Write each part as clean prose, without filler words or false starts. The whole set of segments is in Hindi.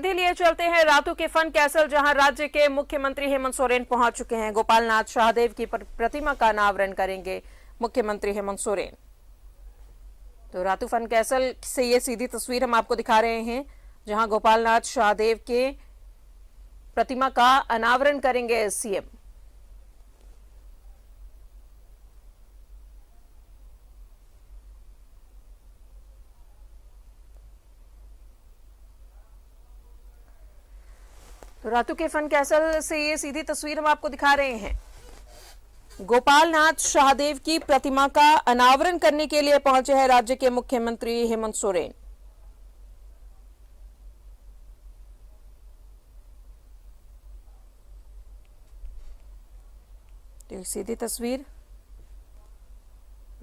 सीधे लिए चलते हैं रातू के फन कैसल, जहां राज्य के मुख्यमंत्री हेमंत सोरेन पहुंच चुके हैं। गोपालनाथ शाहदेव की प्रतिमा का अनावरण करेंगे मुख्यमंत्री हेमंत सोरेन। तो रातू फन कैसल से ये सीधी तस्वीर हम आपको दिखा रहे हैं, जहां गोपालनाथ शाहदेव के प्रतिमा का अनावरण करेंगे सीएम। तो रातू के फन कैसल से ये सीधी तस्वीर हम आपको दिखा रहे हैं। गोपालनाथ शाहदेव की प्रतिमा का अनावरण करने के लिए पहुंचे हैं राज्य के मुख्यमंत्री हेमंत सोरेन। तो सीधी तस्वीर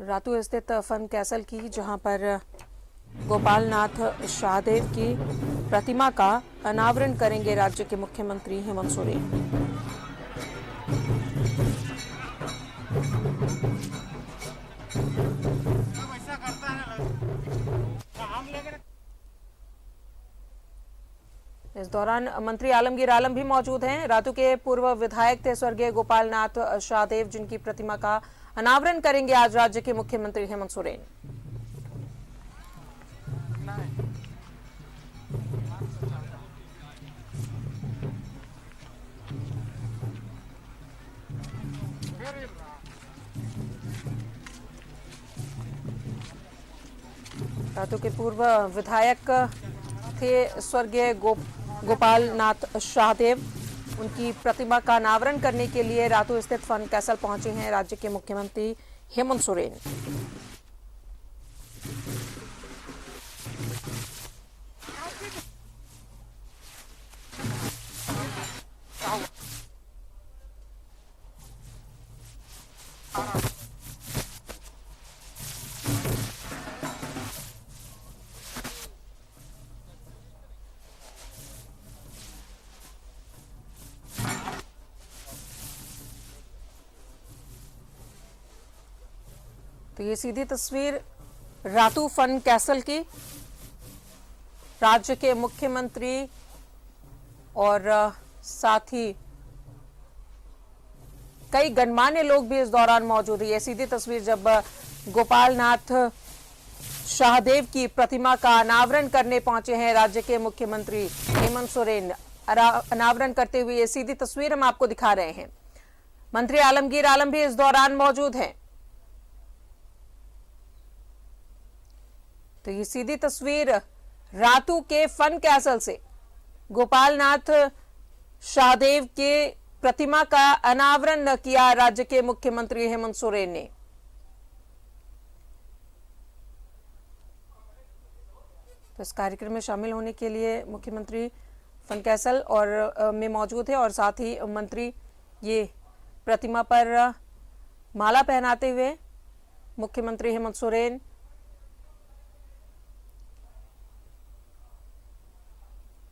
रातू स्थित फन कैसल की, जहां पर गोपालनाथ शाहदेव की प्रतिमा का अनावरण करेंगे राज्य के मुख्यमंत्री हेमंत सोरेन। इस दौरान मंत्री आलमगीर आलम भी मौजूद हैं। रातू के पूर्व विधायक थे स्वर्गीय गोपालनाथ शाहदेव, जिनकी प्रतिमा का अनावरण करेंगे आज राज्य के मुख्यमंत्री हेमंत सोरेन। रातू के पूर्व विधायक थे स्वर्गीय गोपालनाथ शाहदेव। उनकी प्रतिमा का अनावरण करने के लिए रातू स्थित फन कैसल पहुंचे हैं राज्य के मुख्यमंत्री हेमंत सोरेन। तो ये सीधी तस्वीर रातू फन कैसल की, राज्य के मुख्यमंत्री और साथ ही कई गणमान्य लोग भी इस दौरान मौजूद है। ये सीधी तस्वीर जब गोपालनाथ शाहदेव की प्रतिमा का अनावरण करने पहुंचे हैं राज्य के मुख्यमंत्री हेमंत सोरेन। अनावरण करते हुए ये सीधी तस्वीर हम आपको दिखा रहे हैं। मंत्री आलमगीर आलम भी इस दौरान मौजूद हैं। तो ये सीधी तस्वीर रातू के फन कैसल से गोपालनाथ शाहदेव के प्रतिमा का अनावरण किया राज्य के मुख्यमंत्री हेमंत सोरेन ने। तो इस कार्यक्रम में शामिल होने के लिए मुख्यमंत्री फन कैसल और में मौजूद है और साथ ही मंत्री ये प्रतिमा पर माला पहनाते हुए मुख्यमंत्री हेमंत सोरेन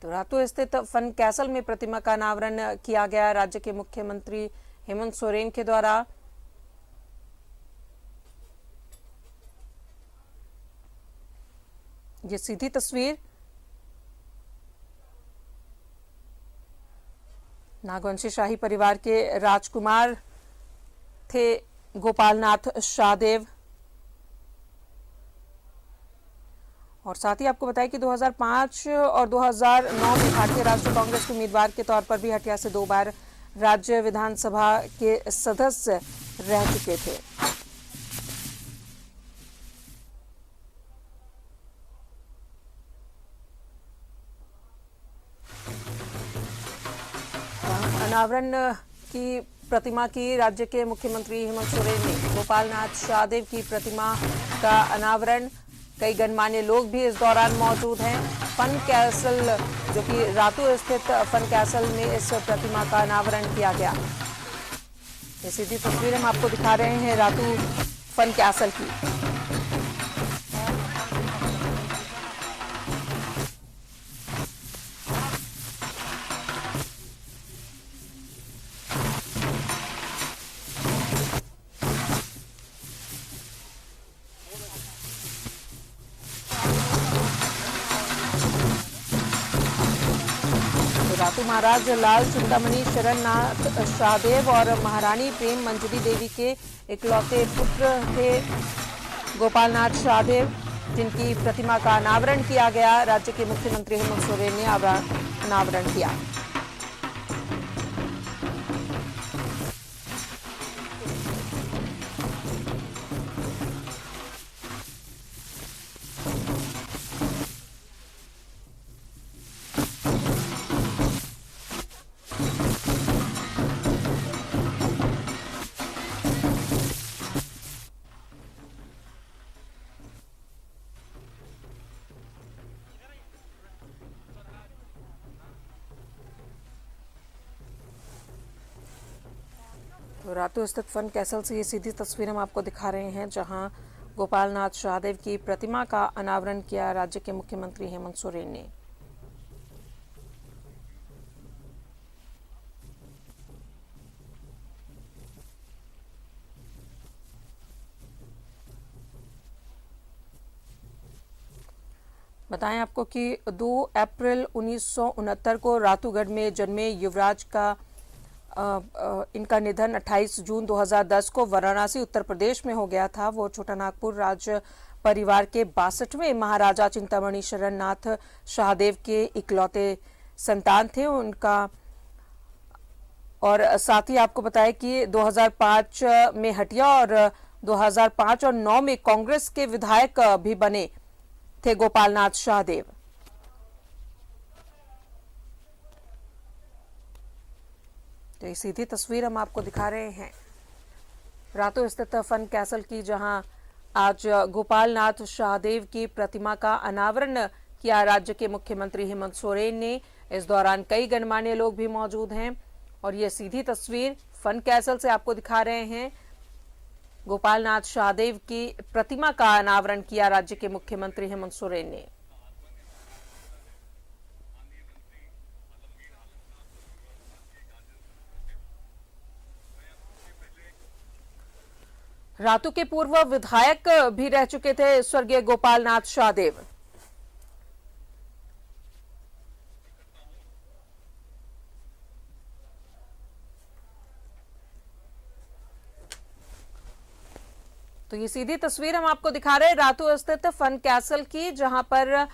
तो रातू स्थित फन कैसल में प्रतिमा का अनावरण किया गया राज्य के मुख्यमंत्री हेमंत सोरेन के द्वारा। ये सीधी तस्वीर नागवंशी शाही परिवार के राजकुमार थे गोपालनाथ शाहदेव। और साथ ही आपको बताएं कि 2005 और 2009 में भारतीय राष्ट्रीय कांग्रेस के उम्मीदवार के तौर पर भी हटिया से 2 बार राज्य विधानसभा के सदस्य रह चुके थे। अनावरण की प्रतिमा की राज्य के मुख्यमंत्री हेमंत सोरेन ने गोपालनाथ शाहदेव की प्रतिमा का अनावरण, कई गणमान्य लोग भी इस दौरान मौजूद हैं। फन कैसल जो कि रातू स्थित फन कैसल में इस प्रतिमा का अनावरण किया गया। ये सीधी तस्वीर हम आपको दिखा रहे हैं रातू फन कैसल की। रातू महाराज लाल चिंतामणि शरण नाथ शाहदेव और महारानी प्रेम मंजरी देवी के इकलौते पुत्र थे गोपाल नाथ शाहदेव, जिनकी प्रतिमा का अनावरण किया गया। राज्य के मुख्यमंत्री हेमंत सोरेन ने अनावरण किया। तो रातू स्थित फन कैसल से ये सीधी तस्वीर हम आपको दिखा रहे हैं, जहां गोपाल नाथ शाहदेव की प्रतिमा का अनावरण किया राज्य के मुख्यमंत्री हेमंत सोरेन ने। बताएं आपको कि 2 अप्रैल 1969 को रातूगढ़ में जन्मे युवराज का इनका निधन 28 जून 2010 को वाराणसी उत्तर प्रदेश में हो गया था। वो छोटानागपुर राज परिवार के 62वें महाराजा चिंतामणि शरण नाथ शाहदेव के इकलौते संतान थे उनका। और साथ ही आपको बताया कि 2005 में हटिया और 2005 और 9 में कांग्रेस के विधायक भी बने थे गोपाल नाथ शाहदेव। तो ये सीधी तस्वीर हम आपको दिखा रहे हैं रातू स्थित फन कैसल की, जहां आज गोपाल नाथ शाहदेव की प्रतिमा का अनावरण किया राज्य के मुख्यमंत्री हेमंत सोरेन ने। इस दौरान कई गणमान्य लोग भी मौजूद हैं और ये सीधी तस्वीर फन कैसल से आपको दिखा रहे हैं। गोपाल नाथ शाहदेव की प्रतिमा का अनावरण किया राज्य के मुख्यमंत्री हेमंत सोरेन ने। रातू के पूर्व विधायक भी रह चुके थे स्वर्गीय गोपाल नाथ शाहदेव। तो ये सीधी तस्वीर हम आपको दिखा रहे हैं रातू स्थित फन कैसल की, जहां पर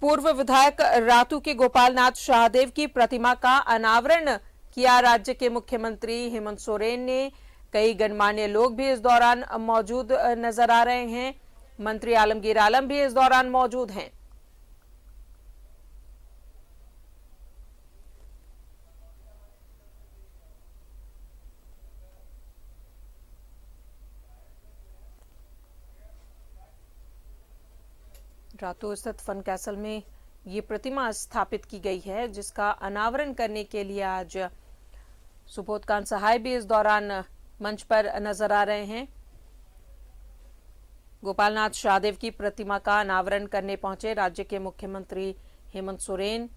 पूर्व विधायक रातू के गोपाल नाथ शाहदेव की प्रतिमा का अनावरण किया राज्य के मुख्यमंत्री हेमंत सोरेन ने। कई गणमान्य लोग भी इस दौरान मौजूद नजर आ रहे हैं। मंत्री आलमगीर आलम भी इस दौरान मौजूद हैं। रातू स्थित फन कैसल में ये प्रतिमा स्थापित की गई है, जिसका अनावरण करने के लिए आज सुबोध कांत सहाय भी इस दौरान मंच पर नजर आ रहे हैं। गोपाल नाथ शाहदेव की प्रतिमा का अनावरण करने पहुंचे राज्य के मुख्यमंत्री हेमंत सोरेन।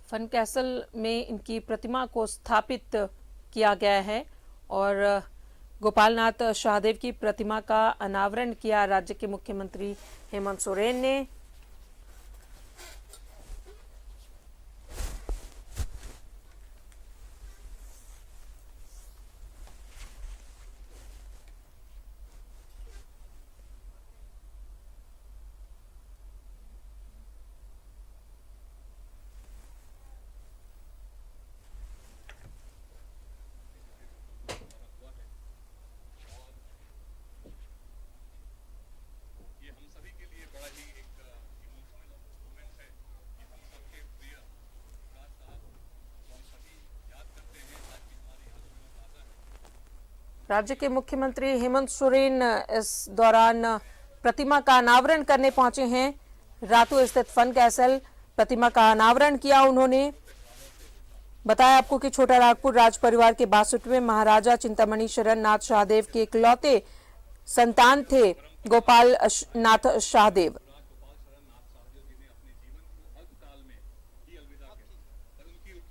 फन कैसल में इनकी प्रतिमा को स्थापित किया गया है और गोपाल नाथ शाहदेव की प्रतिमा का अनावरण किया राज्य के मुख्यमंत्री हेमंत सोरेन ने। राज्य के मुख्यमंत्री हेमंत सोरेन इस दौरान प्रतिमा का अनावरण करने पहुंचे हैं रातू स्थित फन कैसल। प्रतिमा का अनावरण किया उन्होंने। बताया आपको कि छोटा नागपुर राज परिवार के 62वें महाराजा चिंतामणि शरण नाथ शाहदेव के इकलौते संतान थे गोपाल नाथ शाहदेव।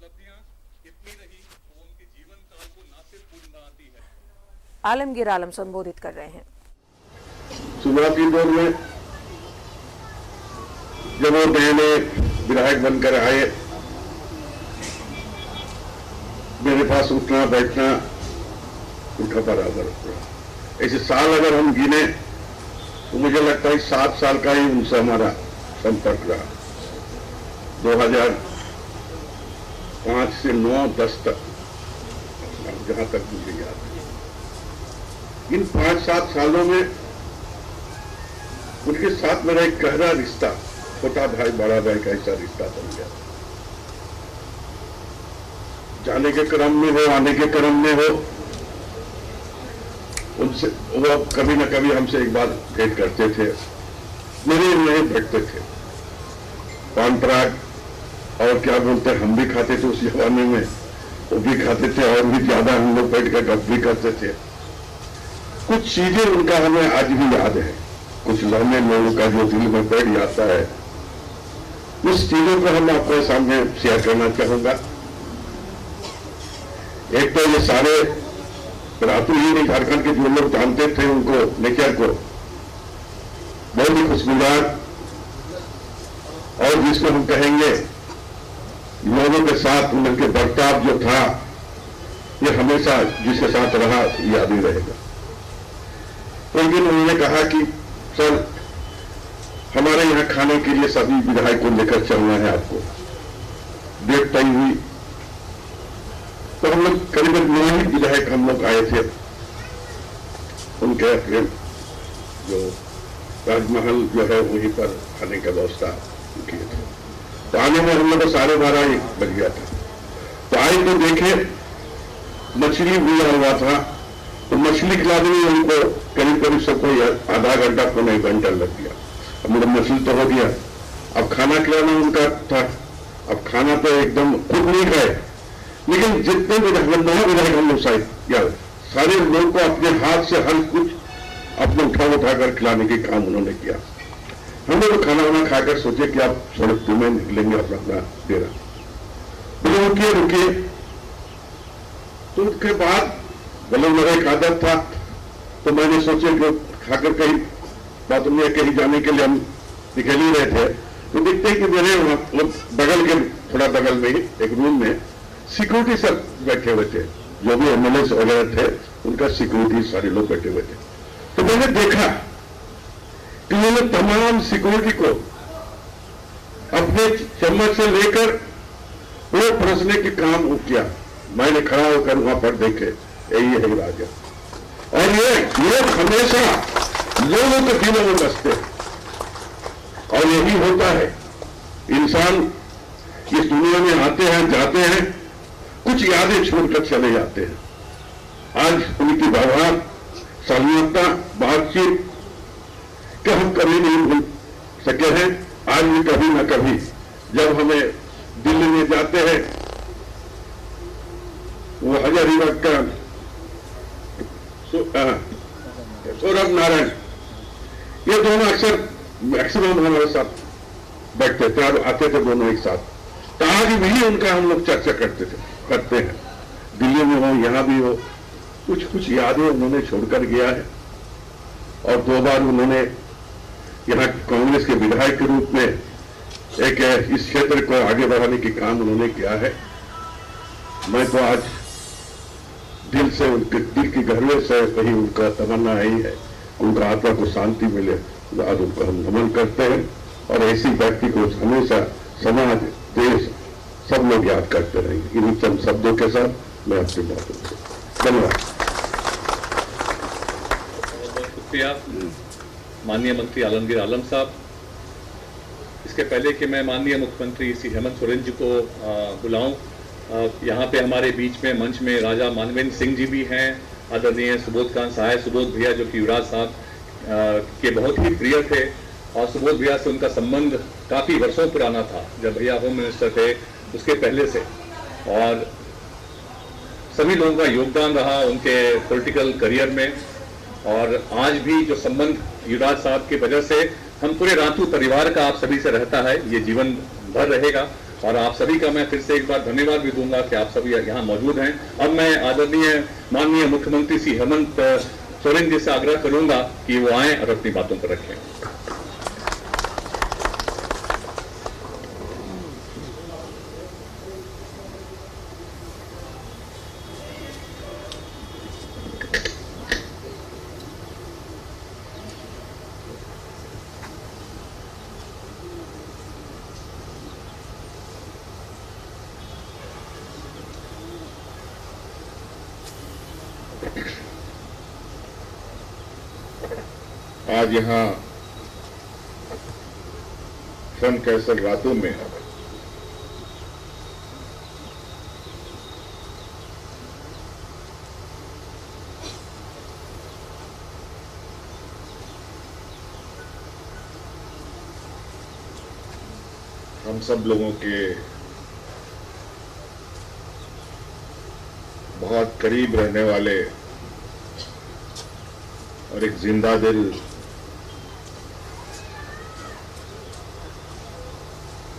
उपलब्धियां कितनी रही वो उनके जीवन काल को ना सिर्फ पूर्ण बनाती है। आलमगीर आलम संबोधित कर रहे हैं। शुरुआती दौर में जब वो नए विधायक बनकर आए, मेरे पास उठना बैठना उनका बराबर हुआ। ऐसे साल अगर हम गिने तो मुझे लगता है 7 साल का ही उनसे हमारा संपर्क रहा। 2005 से 9-10 तक, जहां तक मुझे याद है। इन 5-7 सालों में उनके साथ मेरा एक गहरा रिश्ता, छोटा भाई बड़ा भाई का ऐसा रिश्ता बन गया। जाने के क्रम में हो, आने के क्रम में हो, उनसे वो कभी न कभी हमसे एक बार भेंट करते थे, मेरे नहीं बैठते थे। पान पराग और क्या बोलते हम भी खाते थे उस जमाने में, वो भी खाते थे और भी ज्यादा हम लोग बैठ कर गप भी करते थे। कुछ चीजें उनका हमें आज भी याद है, कुछ लम्हे लोगों का जो दिल में बैठ जाता है, उस चीजों को हम आपके सामने शेयर करना चाहूंगा। एक तो ये सारे रातु ही नहीं, झारखंड के जो लोग जानते थे उनको, नेचर को बहुत ही खुशगवार और जिसको हम कहेंगे लोगों के साथ उनके बर्ताव जो था, ये हमेशा जिसके साथ रहा याद ही रहेगा। एक दिन उन्होंने कहा कि सर, हमारे यहां खाने के लिए सभी विधायक को लेकर चलना है आपको। डेट तय हुई तो हम लोग करीबन 9 विधायक हम लोग आए थे। उनके जो राजमहल जो है वहीं पर खाने का व्यवस्था किए थे। तो आने में हम लोग को 12:30 बज गया था। तो आए तो देखे मछली भूजा हुआ था, तो मछली खिलाने में उनको करीब सबको आधा घंटा को 1 घंटा लग गया। अब मेरा मछली तो हो गया, अब खाना खिलाना उनका था। अब खाना तो एकदम खुद नहीं खाए, लेकिन जितने विधायक हम लोग सारे लोगों को अपने हाथ से हर कुछ अपने उठाकर खिलाने के काम उन्होंने किया। हम लोग खाना वाना खाकर सोचे कि आप सड़क में निकलेंगे अपना डेरा, रुकिए। तो उसके बाद बोले मेरा एक आदत था, तो मैंने सोचे कि खाकर कहीं बाथरूम में कहीं जाने के लिए हम निकल ही रहे थे, तो देखते कि मेरे बगल के थोड़ा बगल में ही एक रूम में सिक्योरिटी सब बैठे हुए थे, जो भी एमएलए वगैरह थे उनका सिक्योरिटी सारे लोग बैठे हुए थे। तो मैंने देखा कि उन्होंने तमाम सिक्योरिटी को अपने चम्मच से लेकर वो परोसने के काम किया। मैंने खड़ा होकर वहां पर देखे, यही है राजा। और ये लोग हमेशा लोगों के दिलों में बसते हैं, और यही होता है। इंसान इस दुनिया में आते हैं, जाते हैं, कुछ यादें छोड़कर चले जाते हैं। आज उनकी व्यवहार, शालीनता, बातचीत कि हम कभी नहीं भूल सके हैं। आज भी कभी ना कभी जब हमें दिल्ली में जाते हैं, वो हजारीबाग का सौरभ नारायण, ये दोनों अक्सर मैक्सिमम हमारे साथ बैठते थे और आते थे दोनों एक साथ। तो आज भी उनका हम लोग चर्चा करते हैं। दिल्ली में हो, यहां भी हो, कुछ यादें उन्होंने छोड़कर गया है। और 2 बार उन्होंने यहां कांग्रेस के विधायक के रूप में एक इस क्षेत्र को आगे बढ़ाने के काम उन्होंने किया है। मैं तो आज दिल से, उनके दिल की गहरे से वही उनका तमन्ना यही है, उनका आत्मा को शांति मिले, आज उनको हम नमन करते हैं। और ऐसी व्यक्ति को हमेशा समाज, देश, सब लोग याद करते रहेंगे। इन चंद शब्दों के साथ मैं आपसे बात करूंगा। धन्यवाद। बहुत शुक्रिया माननीय मंत्री आलमगीर आलम साहब। इसके पहले कि मैं माननीय मुख्यमंत्री श्री हेमंत सोरेन जी को बुलाऊं, यहाँ पे हमारे बीच में मंच में राजा मानवेंद्र सिंह जी भी हैं, आदरणीय सुबोध कांत सहाय सुबोध भैया, जो कि युवराज साहब के बहुत ही प्रिय थे। और सुबोध भैया से उनका संबंध काफ़ी वर्षों पुराना था, जब भैया होम मिनिस्टर थे उसके पहले से। और सभी लोगों का योगदान रहा उनके पॉलिटिकल करियर में। और आज भी जो संबंध युवराज साहब की वजह से हम पूरे रातू परिवार का आप सभी से रहता है, ये जीवन भर रहेगा। और आप सभी का मैं फिर से एक बार धन्यवाद भी दूंगा कि आप सभी यहाँ मौजूद हैं। अब मैं आदरणीय माननीय मुख्यमंत्री श्री हेमंत सोरेन जी से आग्रह करूंगा कि वो आएं और अपनी बातों पर रखें। आज यहाँ सन कैसल रातों में हम सब लोगों के बहुत करीब रहने वाले और एक जिंदा दिल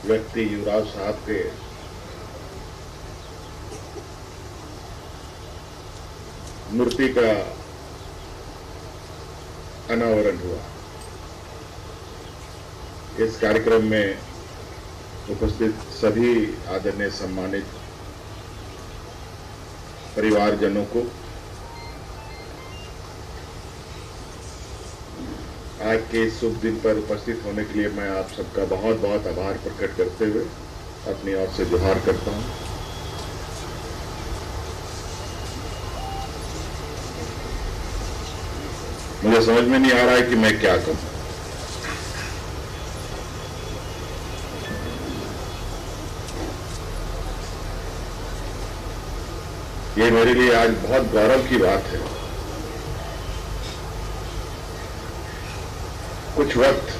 व्यक्ति युवराज साहब के मूर्ति का अनावरण हुआ। इस कार्यक्रम में उपस्थित सभी आदरणीय सम्मानित परिवारजनों को आज के इस शुभ दिन पर उपस्थित होने के लिए मैं आप सबका बहुत बहुत आभार प्रकट करते हुए अपनी ओर से जोहार करता हूं। मुझे समझ में नहीं आ रहा है कि मैं क्या कहूं। ये मेरे लिए आज बहुत गौरव की बात है। कुछ वक्त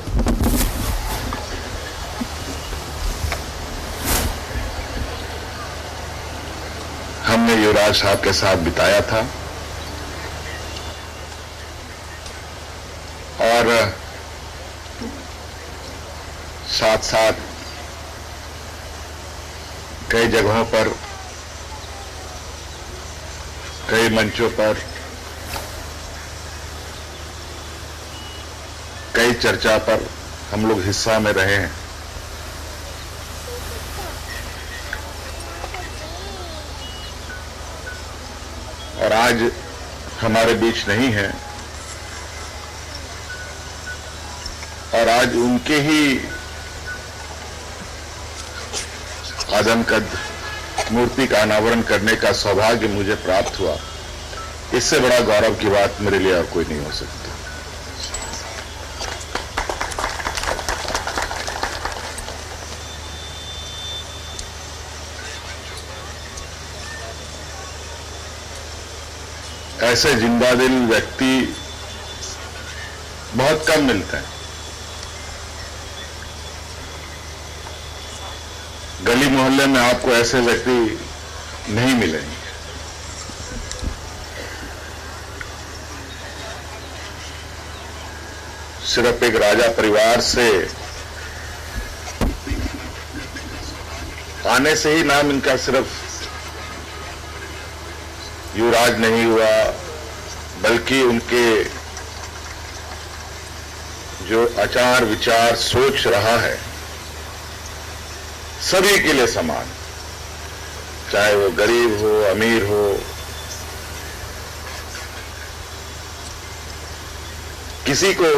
हमने युवराज साहब के साथ बिताया था और साथ साथ कई जगहों पर, कई मंचों पर, कई चर्चा पर हम लोग हिस्सा में रहे हैं। और आज हमारे बीच नहीं है और आज उनके ही आदमकद मूर्ति का अनावरण करने का सौभाग्य मुझे प्राप्त हुआ। इससे बड़ा गौरव की बात मेरे लिए और कोई नहीं हो सकती। ऐसे जिंदा दिल व्यक्ति बहुत कम मिलते हैं। गली मोहल्ले में आपको ऐसे व्यक्ति नहीं मिलेंगे। सिर्फ एक राजा परिवार से आने से ही नाम इनका सिर्फ युवराज नहीं हुआ, बल्कि उनके जो आचार विचार सोच रहा है सभी के लिए समान, चाहे वो गरीब हो, अमीर हो, किसी को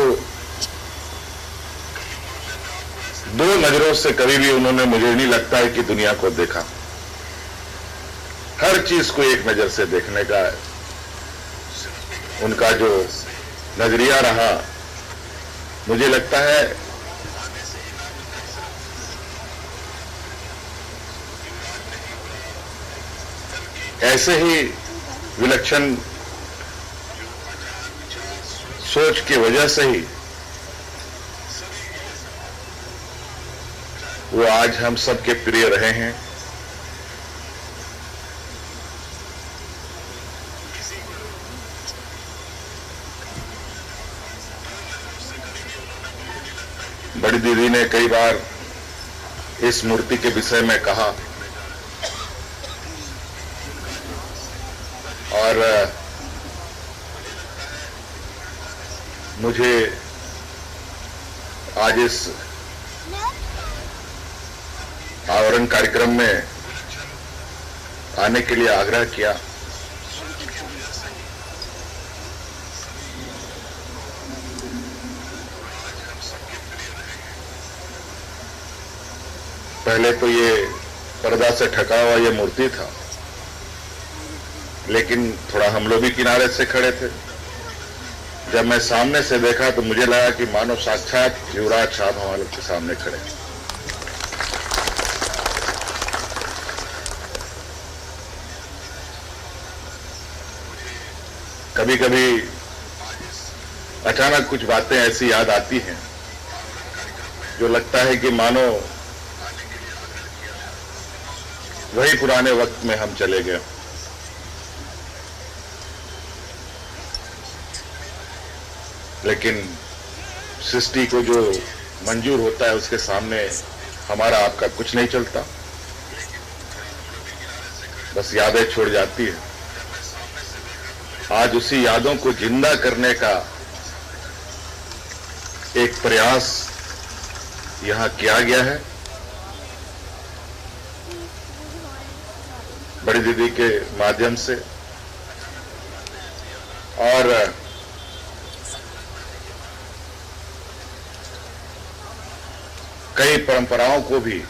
दो नजरों से कभी भी उन्होंने, मुझे नहीं लगता है कि दुनिया को देखा। हर चीज को एक नजर से देखने का उनका जो नजरिया रहा, मुझे लगता है ऐसे ही विलक्षण सोच की वजह से ही वो आज हम सबके प्रिय रहे हैं। बड़ी दीदी ने कई बार इस मूर्ति के विषय में कहा और मुझे आज इस आवरण कार्यक्रम में आने के लिए आग्रह किया। पहले तो ये पर्दा से ढका हुआ ये मूर्ति था, लेकिन थोड़ा हम लोग भी किनारे से खड़े थे। जब मैं सामने से देखा तो मुझे लगा कि मानो साक्षात युवराज साहब हमारे के सामने खड़े। कभी कभी अचानक कुछ बातें ऐसी याद आती हैं जो लगता है कि मानो वही पुराने वक्त में हम चले गए। लेकिन सृष्टि को जो मंजूर होता है उसके सामने हमारा आपका कुछ नहीं चलता, बस यादें छोड़ जाती है। आज उसी यादों को जिंदा करने का एक प्रयास यहां किया गया है। बड़ी दीदी के माध्यम से और कई परंपराओं को भी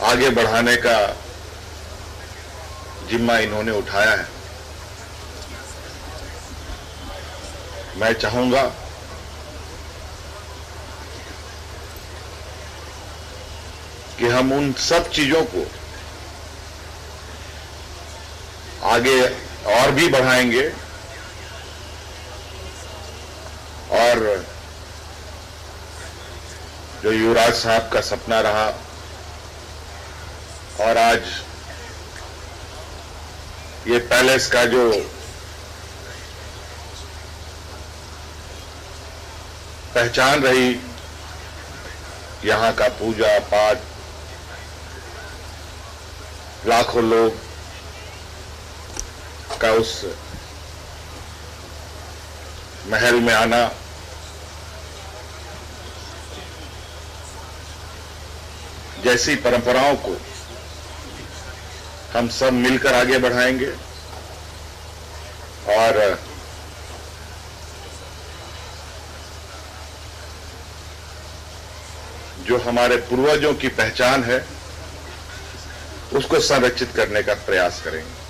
आगे बढ़ाने का जिम्मा इन्होंने उठाया है। मैं चाहूंगा कि हम उन सब चीजों को आगे और भी बढ़ाएंगे और जो युवराज साहब का सपना रहा और आज ये पैलेस का जो पहचान रही, यहां का पूजा पाठ, लाखों लोग का उस महल में आना, जैसी परंपराओं को हम सब मिलकर आगे बढ़ाएंगे और जो हमारे पूर्वजों की पहचान है उसको संरक्षित करने का प्रयास करेंगे।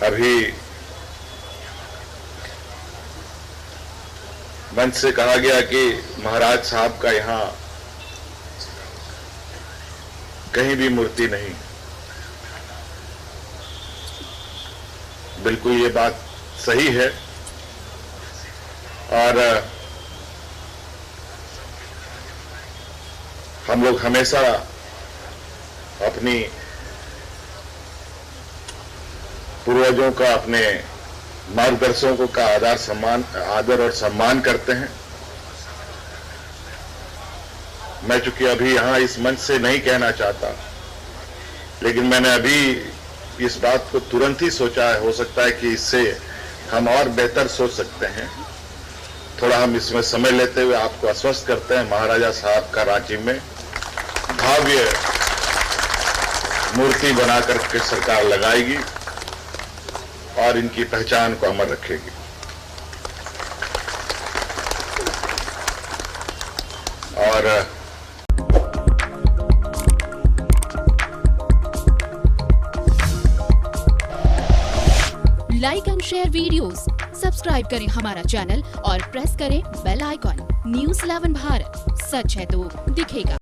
अभी मंच से कहा गया कि महाराज साहब का यहां कहीं भी मूर्ति नहीं। बिल्कुल ये बात सही है और हम लोग हमेशा अपनी पूर्वजों का, अपने मार्गदर्शकों का आदर और सम्मान करते हैं। मैं चूंकि अभी यहां इस मंच से नहीं कहना चाहता, लेकिन मैंने अभी इस बात को तुरंत ही सोचा है। हो सकता है कि इससे हम और बेहतर सोच सकते हैं। थोड़ा हम इसमें समय लेते हुए आपको आश्वस्त करते हैं, महाराजा साहब का रांची में भव्य मूर्ति बनाकर के सरकार लगाएगी और इनकी पहचान को अमर रखेगी। और like and share videos, subscribe करें हमारा चैनल और प्रेस करें बेल आइकॉन। न्यूज़ 11 भारत, सच है तो दिखेगा।